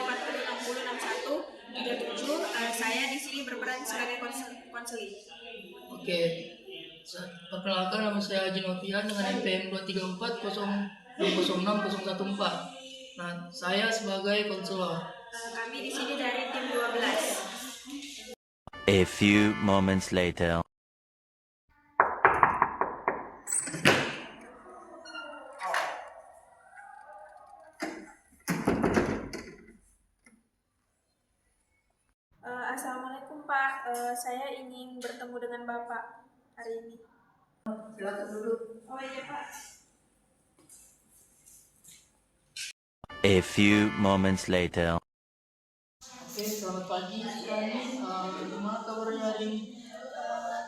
606137. Saya di sini berperan sebagai konseling. Oke, perkenalkan nama saya Haji Novian dengan NPM 234060614. Nah, saya sebagai konselor. Kami di sini dari tim 12. A few moments later. Assalamualaikum Pak, saya ingin bertemu dengan Bapak hari ini. Silakan duduk. Oh iya Pak. A few moments later. Oke, selamat pagi sekali. Gimana kabarnya hari ini?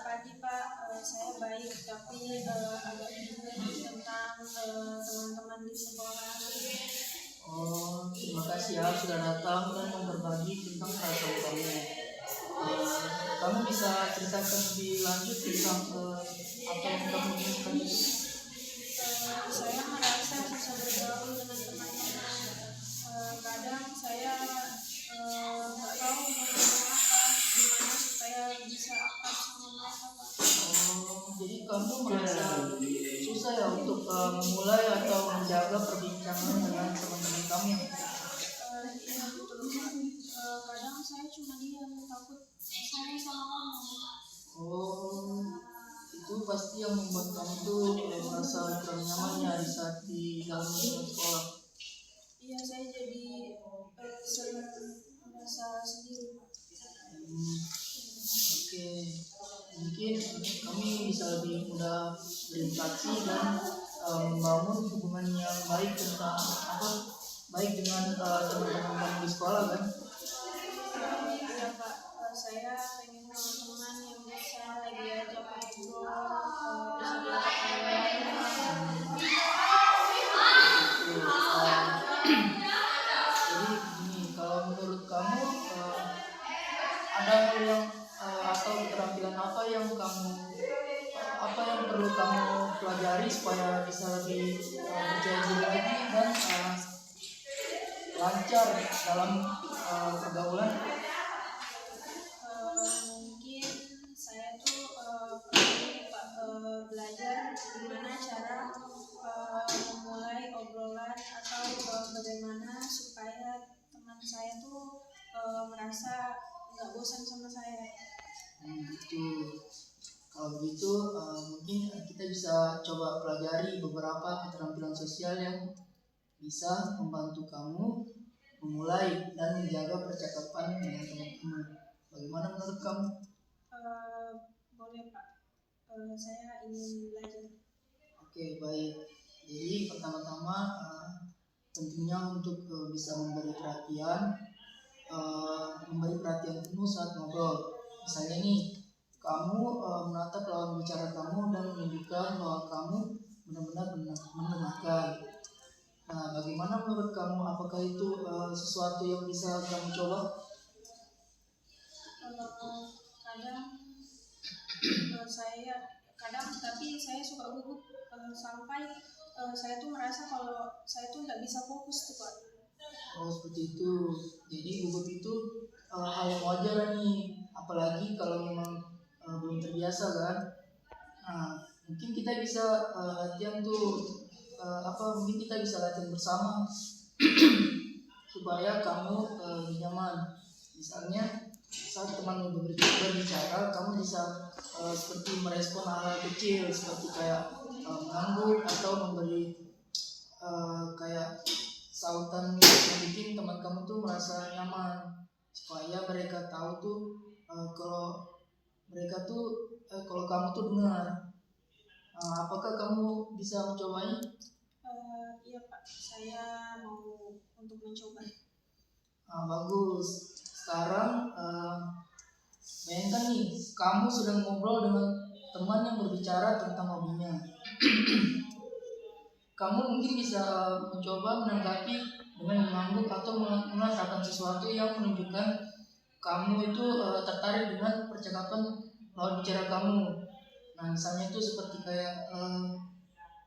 Pagi Pak, saya baik, tapi agak bingung tentang teman-teman di sekolah. Oh, terima kasih ya sudah datang dan mau berbagi tentang perasaan kamu. Kamu bisa ceritakan lebih lanjut tentang apa yang kamu inginkan itu? Saya merasa susah bergaul dengan teman-teman. Kadang saya nggak tahu mau ngomong apa, gimana supaya bisa akrab sama mereka Pak. Oh, jadi kamu merasa susah ya untuk memulai atau menjaga perbincangan dengan teman-teman kamu yang Iya betul Pak. Kadang saya cuma diam, takut saya salah ngomong. Oh, itu pasti yang membuat kamu tuh merasa kurang nyaman ya di saat di dalam lingkungan sekolah. Iya, saya jadi sering merasa sendiri Pak. Oke, mungkin kami bisa lebih mudah berinteraksi dan membangun hubungan yang baik tentang baik dengan teman-teman kamu di sekolah kan? Iya Pak, saya pengen teman-teman yang bisa diajak ngobrol, bisa diajak ngobrol. Jadi gini, kalau menurut kamu ada hal yang atau keterampilan apa yang perlu kamu pelajari supaya bisa lebih percaya diri lagi dan lancar dalam pergaulan? Mungkin saya tuh perlu belajar gimana cara memulai obrolan atau bagaimana supaya teman saya tuh merasa nggak bosan sama saya. Gitu. Kalau gitu mungkin kita bisa coba pelajari beberapa keterampilan sosial yang bisa membantu kamu memulai dan menjaga percakapan dengan teman-teman. Bagaimana menurut kamu? Boleh Pak, saya ingin belajar. Oke, baik. Jadi pertama-tama pentingnya untuk bisa memberi perhatian penuh saat ngobrol. Misalnya nih, kamu menatap lawan bicara kamu dan menunjukkan bahwa kamu benar-benar mendengarkan. Nah, bagaimana menurut kamu? Apakah itu sesuatu yang bisa kamu coba? Tapi saya suka gugup sampai saya tuh merasa kalau saya tuh nggak bisa fokus tuh Pak. Oh, seperti itu. Jadi gugup itu hal yang wajar nih, apalagi kalau memang belum terbiasa kan. Nah, mungkin kita bisa latihan tuh mungkin kita bisa latihan bersama supaya kamu lebih nyaman. Misalnya saat teman berbicara, kamu bisa seperti merespon hal-hal kecil seperti kayak mengangguk atau memberi kayak sautan yang bikin teman kamu tuh merasa nyaman, supaya mereka tahu tuh kalau kamu tuh dengar. Apakah kamu bisa mencobanya? Iya Pak, saya mau untuk mencoba. Bagus. Sekarang bayangkan nih, kamu sedang ngobrol dengan teman yang berbicara tentang hobinya. Kamu mungkin bisa mencoba menanggapi dengan mengangguk atau mengatakan sesuatu yang menunjukkan kamu itu tertarik dengan percakapan lawan bicara kamu. Nah, misalnya itu seperti kayak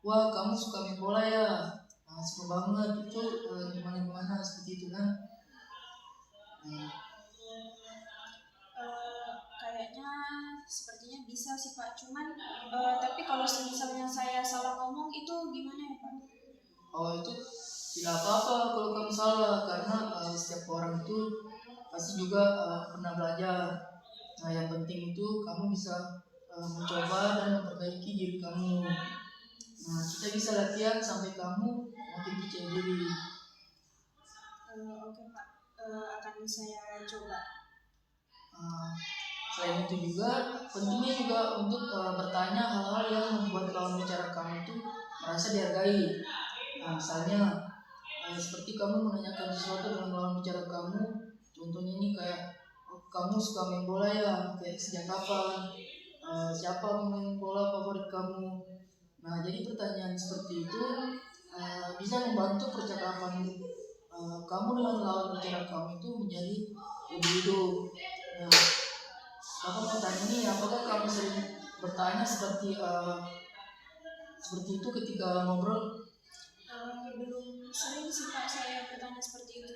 wah, kamu suka main bola ya, seru banget itu, gimana seperti itu kan. Hmm. Kayaknya sepertinya bisa sih Pak, cuman tapi kalau misalnya saya salah ngomong itu gimana ya Pak? Oh, itu tidak apa-apa kalau kamu salah, karena setiap orang itu pasti juga pernah belajar. Nah, yang penting itu kamu bisa mencoba dan memperbaiki diri kamu. Nah, kita bisa latihan sampai kamu makin percaya diri. Oke Pak, akan saya coba. Uh, Selain itu juga pentingnya juga untuk bertanya hal-hal yang membuat lawan bicara kamu itu merasa dihargai. Nah, misalnya seperti kamu menanyakan sesuatu dengan lawan bicara kamu, contohnya ini kayak, "Oh, kamu suka main bola ya? Kayak sejak kapan? Siapa pemain bola favorit kamu?" Nah, jadi pertanyaan seperti itu bisa membantu percakapan kamu dengan lawan bicara kamu itu menjadi lebih hidup. Nah, aku mau tanya nih, apakah kamu sering bertanya seperti itu ketika ngobrol? Belum sering sih Pak saya bertanya seperti itu.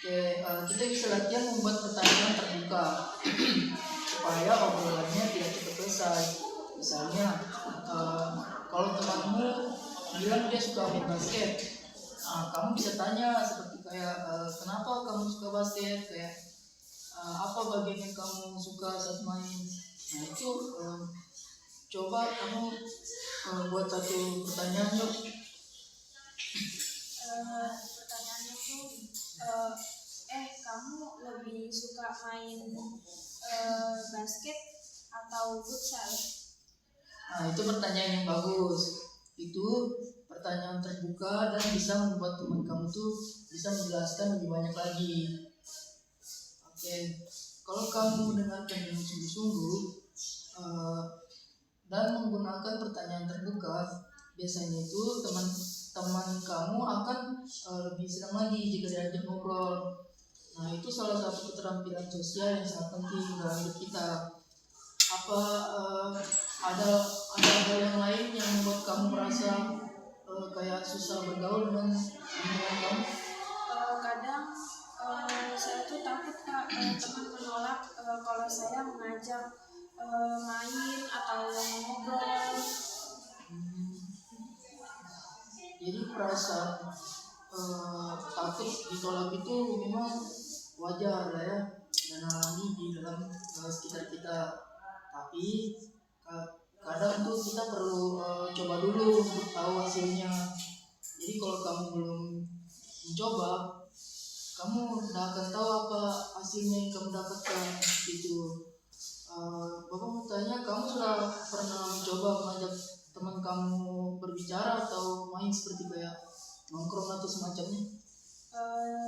Oke, kita bisa latihan membuat pertanyaan terbuka supaya obrolannya tidak cepat selesai. Misalnya, kalau temanmu bilang dia suka main basket, kamu bisa tanya seperti kayak, kenapa kamu suka basket? Kayak apa bagian yang kamu suka saat main? Nah, itu coba kamu buat satu pertanyaan yuk. Pertanyaannya tuh, kamu lebih suka main basket atau futsal? Nah, itu pertanyaan yang bagus. Itu pertanyaan terbuka dan bisa membuat teman kamu tuh bisa menjelaskan lebih banyak lagi. Oke, kalau kamu mendengarkan dengan sungguh-sungguh dan menggunakan pertanyaan terbuka, biasanya itu teman-teman kamu akan lebih senang lagi jika diajak ngobrol. Nah, itu salah satu keterampilan sosial yang sangat penting dalam hidup kita. Apa ada hal yang lain yang membuat kamu merasa kayak susah bergaul dengan lingkungan kamu? Kadang saya tuh takut Pak, teman menolak kalau saya mengajak main atau ngobrol. Jadi perasaan takut ditolak itu memang wajar lah ya, dan alami di dalam sekitar kita. Tapi kadang tuh kita perlu coba dulu untuk tahu hasilnya. Jadi kalau kamu belum mencoba, kamu tidak akan tahu apa hasilnya yang kamu dapatkan gitu. Bapak mau tanya, kamu sudah pernah mencoba mengajak teman kamu berbicara atau main seperti kayak nongkrong atau semacamnya?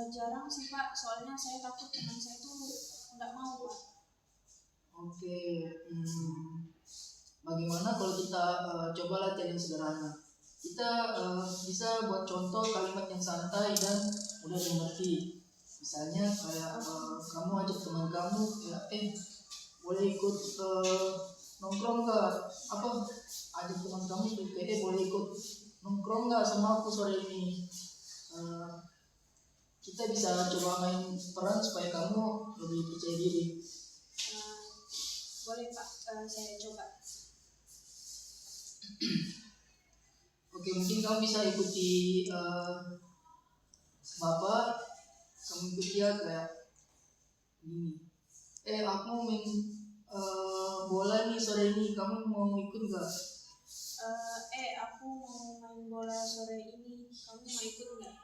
Jarang sih Pak, soalnya saya takut teman saya tuh nggak mau Pak. Oke, bagaimana kalau kita coba latihan yang sederhana? Kita bisa buat contoh kalimat yang santai dan mudah dimengerti. Misalnya kayak kamu ajak teman kamu, ya, boleh ikut nongkrong nggak? Apa? Ajak teman kamu kayak, boleh ikut nongkrong nggak sama aku sore ini? Kita bisa coba main peran supaya kamu lebih percaya diri. Boleh Pak, saya coba. Oke, mungkin kamu bisa ikuti Bapak, kamu ikuti ya kayak gini. Aku main bola nih sore ini, kamu mau ikut nggak? Aku mau main bola sore ini, kamu mau ikut nggak?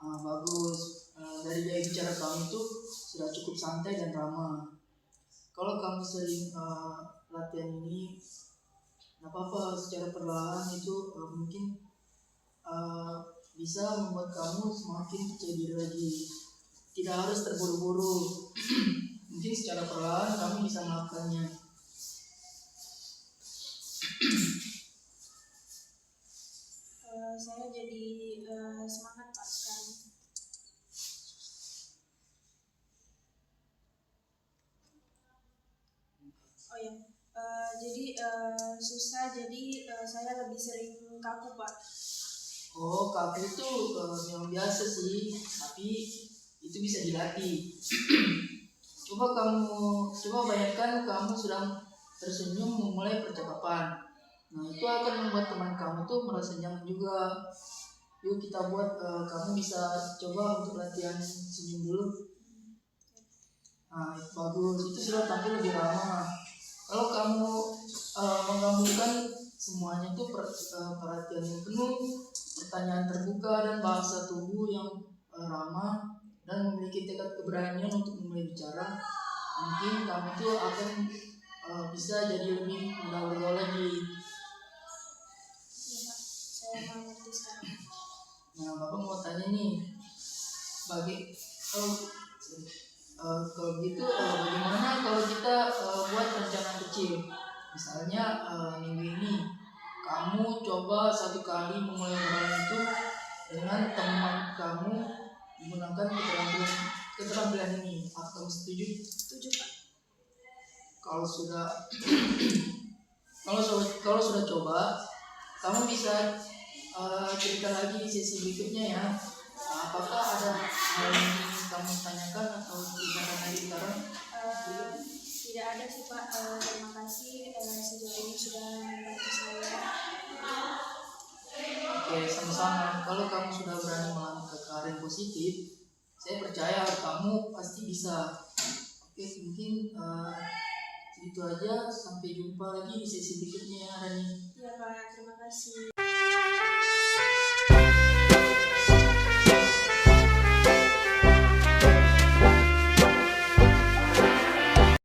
Bagus. Dari gaya bicara kamu itu sudah cukup santai dan ramah. Kalau kamu sering latihan ini, nggak apa-apa, secara perlahan itu mungkin bisa membuat kamu semakin percaya diri lagi. Tidak harus terburu-buru. Mungkin secara perlahan kamu bisa melakukannya. Saya jadi semangat Pak sekarang. Oh ya, jadi susah, jadi saya lebih sering kaku Pak. Oh, kaku itu yang biasa sih, tapi itu bisa dilatih. Coba bayangkan kamu sedang tersenyum memulai percakapan. Nah, itu akan membuat teman kamu tuh merasa nyaman juga. Yuk kita buat, kamu bisa coba untuk latihan senyum dulu. Nah, itu bagus, itu sudah tampil lebih ramah. Kalau kamu menggabungkan semuanya itu perhatian yang penuh, pertanyaan terbuka, dan bahasa tubuh yang ramah, dan memiliki tekad keberanian untuk memulai bicara, mungkin kamu tuh akan bisa jadi lebih mudah bergaul lagi. Iya Pak, saya mengerti sekarang. Nah, Bapak mau tanya nih, kalau gitu, bagaimana kalau kita buat rencana kecil? Misalnya minggu ini kamu coba 1 kali memulai obrolan itu dengan teman kamu menggunakan keterampilan ini. Apa kamu setuju? Setuju Pak. Kalau sudah kalau sudah coba, kamu bisa cerita lagi di sesi berikutnya ya. Apakah ada hal yang ingin kamu tanyakan atau bicarakan lagi sekarang? Tidak ada sih Pak. Terima kasih sejauh ini sudah membantu saya. Oke, sama-sama. Kalau kamu sudah berani melangkah ke arah yang positif, saya percaya kamu pasti bisa. Oke, mungkin itu aja. Sampai jumpa lagi di sesi berikutnya ya, Rani. Iya Pak, terima kasih.